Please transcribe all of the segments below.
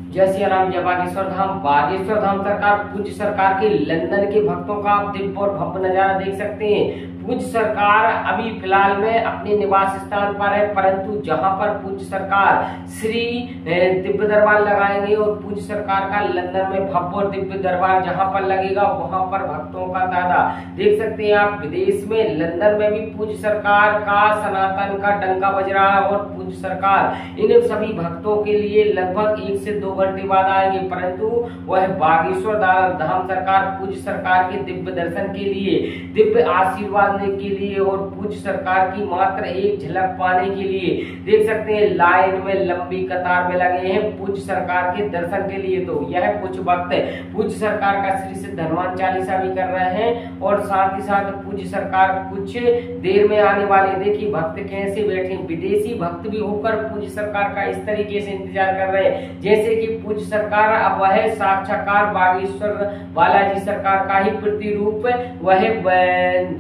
जय सिया राम, जय बागेश्वर धाम। बागेश्वर धाम सरकार पूज्य सरकार के लंदन के भक्तों का आप दिव्य और भव्य नजारा देख सकते हैं। पूज्य सरकार अभी फिलहाल में अपने निवास स्थान पर है, परंतु जहां पर पूज्य सरकार श्री दिव्य दरबार लगाएंगे और पूज्य सरकार का लंदन में भव्य और दिव्य दरबार जहां पर लगेगा वहां पर भक्तों का तादाद देख सकते हैं आप। विदेश में लंदन में भी पूज्य सरकार का सनातन का डंका बज रहा है और पूज्य सरकार इन सभी भक्तों के लिए लगभग 1 से 2 घंटे बाद आएंगे, परंतु वह बागेश्वर धाम सरकार पूज्य सरकार के दिव्य दर्शन के लिए, दिव्य आशीर्वाद के लिए और पूज्य सरकार की मात्र एक झलक पाने के लिए देख सकते हैं लाइन में लंबी कतार में लगे हैं पूज्य सरकार के दर्शन के लिए। तो यह कुछ वक्त पूज्य सरकार का श्री सिद्ध हनुमान चालीसा भी कर रहे हैं और साथ ही साथ पूज्य सरकार कुछ देर में आने वाले। देखिए भक्त कैसे बैठे, विदेशी भक्त भी होकर पूज्य सरकार का इस तरीके से इंतजार कर रहे हैं जैसे कि पूज्य सरकार अब वह साक्षात्कार बागेश्वर बालाजी सरकार का ही प्रतिरूप वह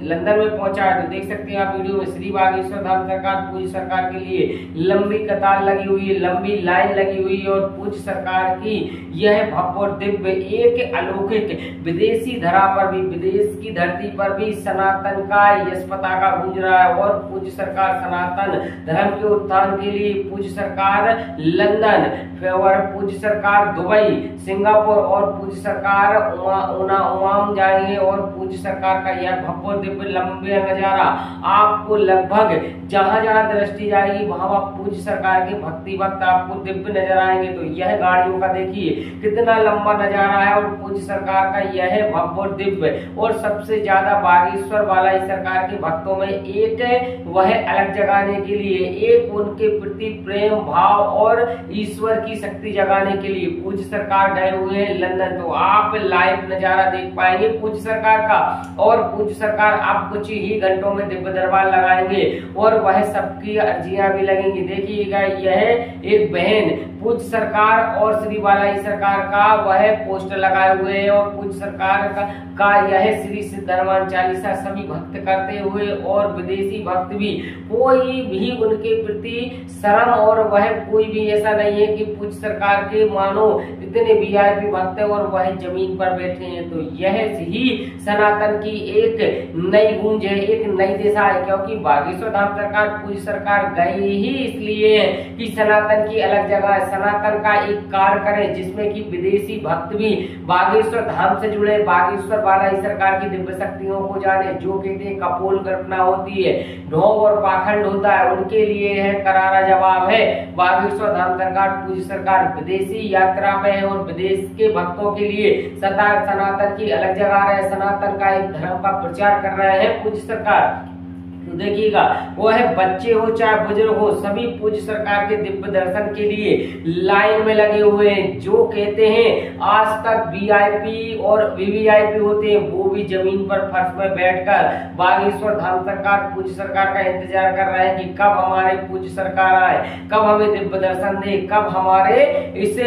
लंदन में पहुंचा है। तो देख सकते हैं आप वीडियो में श्री बागेश्वर धाम सरकार पूज्य सरकार के लिए लंबी कतार लगी हुई है, लंबी लाइन लगी हुई है और पूज्य सरकार की यह भव्य और दिव्य एक अलौकिक विदेशी धरा पर भी, विदेश की धरती पर भी सनातन का यश पताका गूंज रहा है और पूज्य सरकार सनातन धर्म के उत्थान के लिए पूज्य सरकार लंदन और पूज्य सरकार दुबई, सिंगापुर और पूज्य सरकार ओमान जाएंगे और पूज्य सरकार का यह भव्य और दिव्य लंबे नजारा आपको लगभग जहां जहां दृष्टि जाएगी वहां वहां पूज्य सरकार के भक्ति भक्त आपको दिव्य नजर आएंगे। तो यह गाड़ियों का देखिए कितना लंबा नजारा है और पूज्य सरकार का यह भव्य और दिव्य और सबसे ज्यादा बागेश्वर बालाजी सरकार के भक्तों में एक वह अलग जगाने के लिए, एक उनके प्रति प्रेम भाव और ईश्वर की शक्ति जगाने के लिए पूज्य सरकार गए हुए हैं लंदन। तो आप लाइव नजारा देख पाएंगे पूज्य सरकार का और पूज्य सरकार आप कुछ ही घंटों में दिव्य दरबार लगाएंगे और वह सबकी अर्जियां भी लगेंगी। देखिएगा यह एक बहन पूज्य सरकार और श्री बालाजी सरकार का वह पोस्टर लगाए हुए हैं और पूज्य सरकार का यह श्री सिद्ध हनुमान चालीसा सभी भक्त करते हुए और विदेशी भक्त भी, कोई भी उनके प्रति शर्म और वह कोई भी ऐसा नहीं है कि पूज्य सरकार के मानो इतने वीआईपी भक्त है और वह जमीन पर बैठे हैं। तो यह ही सनातन की एक नई गूंज है, एक नई दिशा है, क्योंकि बागेश्वर धाम सरकार पूज्य सरकार गई ही इसलिए कि सनातन की अलग जगह सनातन का एक कार्य करें जिसमें कि विदेशी भक्त भी बागेश्वर धाम से जुड़े, बागेश्वर बालाजी सरकार की दिव्य शक्तियों को जाने। जो कहते हैं कपोल कल्पना होती है, ढोंग और पाखंड होता है, उनके लिए यह करारा जवाब है। बागेश्वर धाम सरकार पूज्य सरकार विदेशी यात्रा में है और विदेश के भक्तों के लिए सनातन की अलग जगह रहे, सनातन का एक धर्म का प्रचार कर रहे हैं पूज्य सरकार। तो देखिएगा वो है बच्चे हो चाहे बुजुर्ग हो, सभी पूज्य सरकार के दिव्य दर्शन के लिए लाइन में लगे हुए हैं। जो कहते हैं आज तक वीआईपी और वीवीआईपी होते हैं वो भी जमीन पर फर्श में बैठकर बागेश्वर धाम सरकार पूज्य सरकार का इंतजार कर रहे हैं कि कब हमारे पूज्य सरकार आए, कब हमें दिव्य दर्शन दे, कब हमारे इस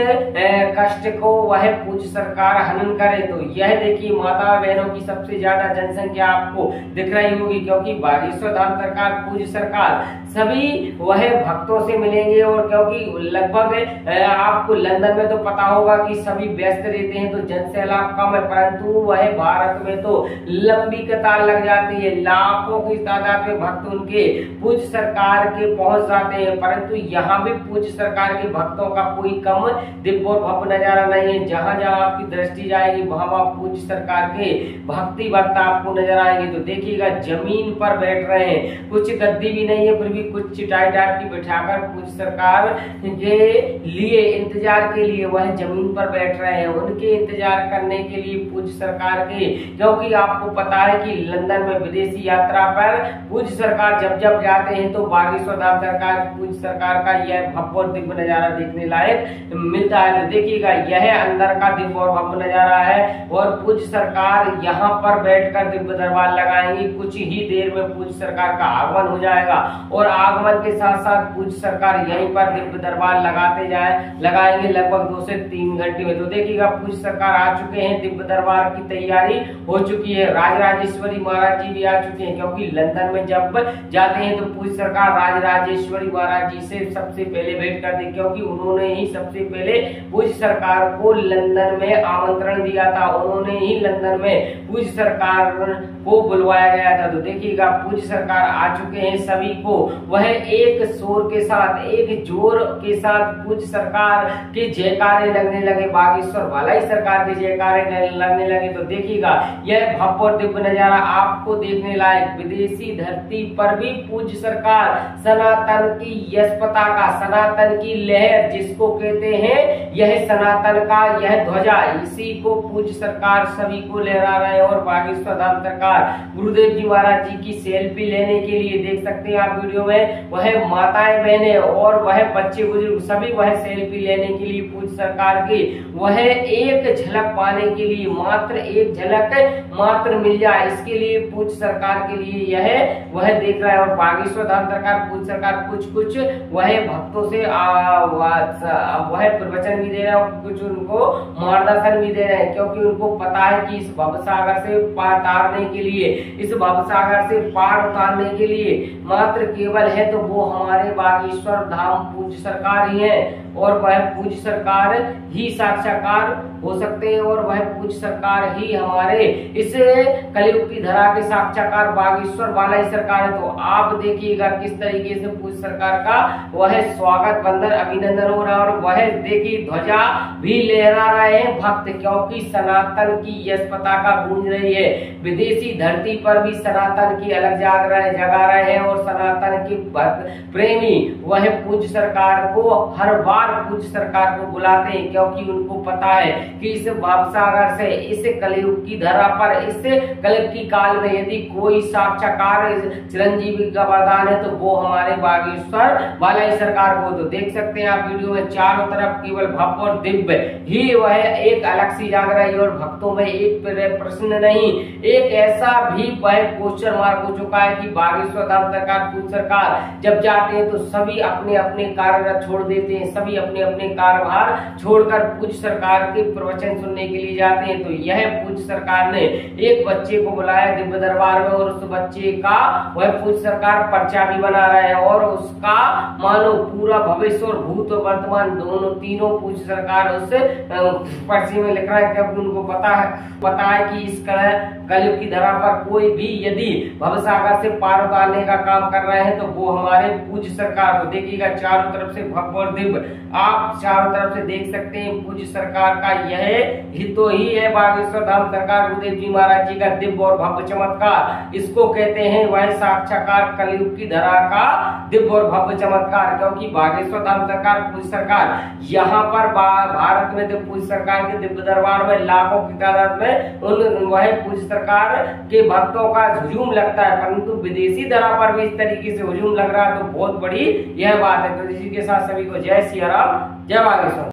कष्ट को वह पूज्य सरकार हनन करे। तो यह देखिए माता बहनों की सबसे ज्यादा जनसंख्या आपको दिख रही होगी, क्योंकि बागेश्वर धाम सरकार पूज्य सरकार सभी वह भक्तों से मिलेंगे और क्योंकि लगभग आपको लंदन में तो पता होगा कि सभी व्यस्त रहते हैं तो जनसैलाब कम है, परंतु वह भारत में तो लंबी कतार लग जाती है, लाखों की तादाद में भक्त उनके पूज्य सरकार के पहुंच जाते हैं, परंतु यहाँ भी पूज्य सरकार के भक्तों का कोई कम दिव्य और भव्य नजारा नहीं है। जहां जहां आपकी दृष्टि जाएगी वहां वहां पूज्य सरकार के भक्ति भक्त आपको नजर आएंगे। तो देखिएगा जमीन पर बैठ रहे हैं, कुछ गद्दी भी नहीं है, फिर भी कुछ चिटाई टाइप की बिठाकर पूज्य सरकार के लिए इंतजार के लिए वह जमीन पर बैठ रहे हैं, उनके इंतजार करने के लिए पूज्य सरकार के। क्योंकि आपको पता है कि लंदन में विदेशी यात्रा पर पूज्य सरकार जब जब जाते हैं तो बागेश्वर धाम सरकार पूज्य सरकार का यह भव्य और दिव्य नजारा देखने लायक मिलता है। तो देखिएगा यह अंदर का दिव्य और भव्य नजारा है और पूज्य सरकार यहाँ पर बैठकर दिव्य दरबार लगाएंगी। कुछ ही देर में पूज्य सरकार का आगमन हो जाएगा और आगमन के साथ साथ पूज्य सरकार यहीं पर दिव्य दरबार लगाएंगे लगभग 2 से 3 घंटे में। तो देखिएगा पूज्य सरकार आ चुके हैं, दिव्य दरबार की तैयारी हो चुकी है। राजराजेश्वरी महाराज जी भी आ चुके हैं, क्योंकि लंदन में जब जाते हैं तो पूज्य सरकार राजराजेश्वरी महाराज जी से सबसे पहले भेंट करते हैं, क्योंकि उन्होंने ही सबसे पहले पूज्य सरकार को लंदन में आमंत्रण दिया था, उन्होंने ही लंदन में पूज्य सरकार को बुलवाया गया था। तो देखिएगा पूज्य सरकार आ चुके हैं, सभी को वह एक शोर के साथ, एक जोर के साथ पूज्य सरकार के जयकारे लगने लगे, बागेश्वर वाला ही सरकार के जयकारे लगने लगे। तो देखिएगा यह भव्य और दिव्य नजारा आपको देखने लायक। विदेशी धरती पर भी पूज्य सरकार सनातन की यश पताका, सनातन की लहर जिसको कहते हैं, यह सनातन का यह ध्वजा, इसी को पूज्य सरकार सभी को लहरा रहे हैं। और बागेश्वर धाम सरकार गुरुदेव जी महाराज जी की सेल्फी लेने के लिए देख सकते हैं आप वीडियो में, वह माताएं बहनें और वह बच्चे बुजुर्ग सभी वह सेल्फी लेने के लिए पूज्य सरकार की वह एक झलक पाने के लिए, मात्र एक झलक मात्र मिल जाए, इसके लिए पूज्य सरकार के लिए यह वह देख रहा है। और बागेश्वर धाम सरकार पूज्य सरकार कुछ वह भक्तों से वह प्रवचन भी दे रहे हैं और कुछ उनको मार्गदर्शन भी दे रहे हैं, क्योंकि उनको पता है कि इस भवसागर से पार उतारने के लिए, इस भवसागर से पार उतारने के लिए मात्र केवल है तो वो हमारे बागेश्वर धाम पूज्य सरकार ही है, और वह पूज्य सरकार ही साक्षात्कार हो सकते हैं, और वह पूज्य सरकार ही हमारे इस कलयुग की धरा के साक्षात्कार बागेश्वर वाला ही सरकार है। तो आप देखिएगा किस तरीके से पूज्य सरकार का वह स्वागत वंदन अभिनंदन हो रहा है, और वह देखिए ध्वजा भी लहरा रहे हैं भक्त, क्योंकि सनातन की यश पताका गूंज रही है। विदेशी धरती पर भी सनातन की अलग जगा रहे हैं, और सनातन के प्रेमी वह पूज्य सरकार को हर बार पूज्य सरकार को बुलाते हैं, क्योंकि उनको पता है कि इस भवसागर से, इस कलयुग की धरा पर, इस कलयुग की काल में यदि कोई साक्षात्कार चिरंजीवी का वरदान है तो वो हमारे बागेश्वर वाला ही सरकार को। तो देख सकते हैं आप वीडियो में चारों तरफ केवल भव्य और दिव्य ही वह एक अलग सी जाग रही है, और भक्तों में एक प्रश्न नहीं, एक ऐसा भी वह क्वेश्चन मार्क हो चुका है कि बागेश्वर धाम सरकार पूज्य सरकार जब जाते हैं तो सभी अपने अपने कार्य छोड़ देते हैं, सभी अपने अपने कार्यभार छोड़कर पूज्य सरकार के प्रवचन सुनने के लिए जाते हैं। तो यह पूज्य सरकार ने एक बच्चे को बुलाया दिव्य दरबार में, और उस बच्चे का वह पूज्य सरकार पर्चा भी बना रहे हैं, और उसका मानो पूरा भविष्य और भूत और वर्तमान दोनों तीनों पूज्य सरकार उस पर्चे में लिख रहा है, क्योंकि उनको पता है कि इस कलयुग की धरा पर कोई भी यदि भवसागर से पार उतारने का काम कर रहे हैं तो वो हमारे पूज्य सरकार को। देखिएगा चारों तरफ से भव्य और दिव्य आप चारों तरफ से देख सकते हैं, पूज्य सरकार का यह हितो ही है बागेश्वर धाम सरकार गुरुदेव जी महाराज जी का दिव्य और भव्य चमत्कार, इसको कहते हैं वह साक्षात्कार कलयुग की धरा का दिव्य और भव्य चमत्कार, क्योंकि बागेश्वर धाम सरकार पूज्य सरकार यहाँ पर भारत में तो पूज्य सरकार के दिव्य दरबार में लाखों की तादाद में वह पूज्य सरकार के भक्तों का हुजूम लगता है, परंतु विदेशी धरा पर भी इस तरीके से हुजूम लग रहा है तो बहुत बड़ी यह बात है। तो इसी के साथ सभी को जय सिया राम, जय बागेश्वर।